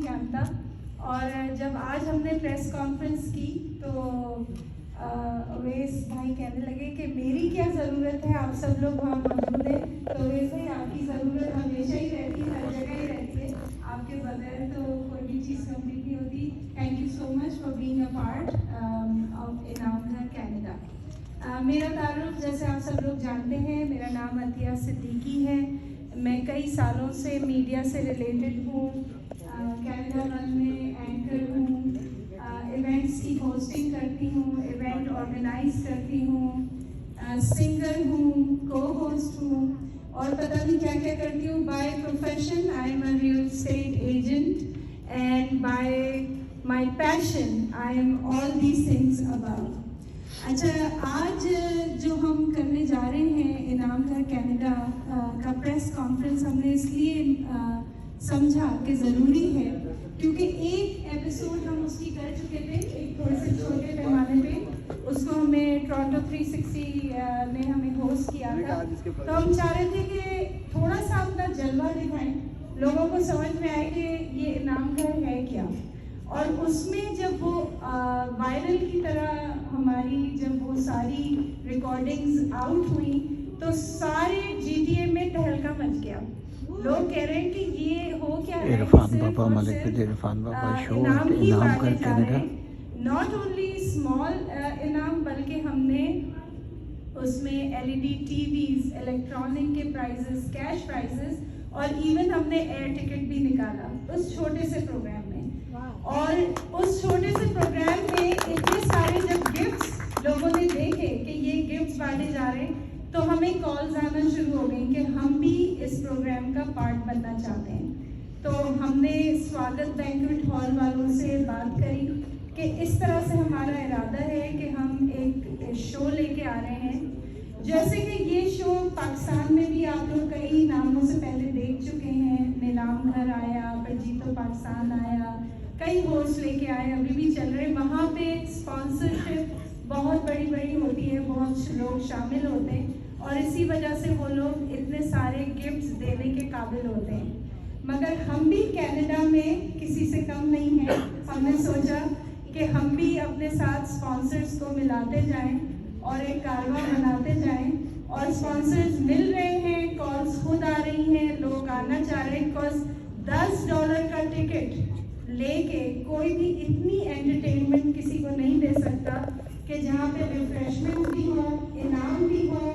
Canada. और जब आज हमने प्रेस कॉन्फ्रेंस की तो अवैस भाई कहने लगे कि मेरी क्या ज़रूरत है, आप सब लोग वहाँ मौजूद हैं। तो अवैस भाई आपकी ज़रूरत हमेशा ही रहती है, हर जगह ही रहती है, आपके बगैर तो कोई भी चीज़ कंप्लीट नहीं होती। Thank you so much for being a part of इनाम घर कैनेडा। मेरा ताल्लुक़ जैसे आप सब लोग जानते हैं, मेरा नाम अतिया सिद्दीकी है। मैं कई सालों से मीडिया से रिलेटेड हूँ, कैनेडा वन में एंकर हूँ, इवेंट्स की होस्टिंग करती हूँ, इवेंट ऑर्गेनाइज करती हूँ, सिंगर हूँ, को होस्ट हूँ और पता नहीं क्या क्या करती हूँ। By profession I am a real estate agent and by my passion I am all these things about. अच्छा, आज जो हम करने जा रहे हैं इनाम घर कैनेडा का प्रेस कॉन्फ्रेंस हमने इसलिए समझा कि ज़रूरी है क्योंकि एक एपिसोड हम उसकी कर चुके थे, एक थोड़े से छोटे पैमाने पे, उसको हमें टोरंटो 360 ने हमें होस्ट किया था। तो हम चाह रहे थे कि थोड़ा सा अपना जलवा दिखाएं, लोगों को समझ में आए कि ये इनाम घर है क्या। और उसमें जब वो वायरल की तरह हमारी जब वो सारी रिकॉर्डिंग्स आउट हुई तो सारे GTA में तहलका मच गया। लोग कह रहे हैं कि ये हो क्या है, Irfan Baba Malik with Irfan Baba show Inaam Ghar Canada. Not only small इनाम बल्कि हमने उसमें LED TVs, इलेक्ट्रॉनिक के प्राइजेस, कैश प्राइजेस और इवन हमने एयर टिकट भी निकाला उस छोटे से प्रोग्राम में। और उस छोटे से प्रोग्राम में इतने सारे जब गिफ्ट्स लोगों ने देखे कि ये गिफ्ट्स बांटे जा रहे हैं तो हमें कॉल्स आना शुरू हो गई कि हम भी इस प्रोग्राम का पार्ट बनना चाहते हैं। तो हमने स्वागत बैंक्वेट हॉल वालों से बात करी कि इस तरह से हमारा इरादा है कि हम एक शो लेके आ रहे हैं। जैसे कि ये शो पाकिस्तान में भी आप लोग कई नामों से पहले देख चुके हैं, नीलाम घर आया, फिर जीतो पाकिस्तान आया, कई होस्ट लेके आए, अभी भी चल रहे। वहाँ पे स्पॉन्सरशिप बहुत बड़ी बड़ी होती है, बहुत लोग शामिल होते हैं और इसी वजह से वो लोग इतने सारे गिफ्ट्स देने के काबिल होते हैं। मगर हम भी कनाडा में किसी से कम नहीं हैं। हमने सोचा कि हम भी अपने साथ स्पॉन्सर्स को मिलाते जाएं और एक कारवां बनाते जाएं और स्पॉन्सर्स मिल रहे हैं, कॉल्स खुद आ रही हैं, लोग आना चाह रहे हैं। बिकॉज $10 का टिकट लेके कोई भी इतनी एंटरटेनमेंट किसी को नहीं दे सकता कि जहाँ पे रिफ्रेशमेंट भी हो, इनाम भी हो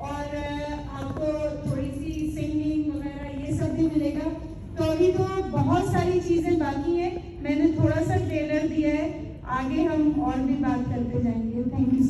और आपको थोड़ी सी सिंगिंग वगैरह ये सब भी मिलेगा। तो अभी तो बहुत सारी चीज़ें बाकी हैं, मैंने थोड़ा सा ट्रेलर दिया है, आगे हम और भी बात करते जाएंगे। Thank you.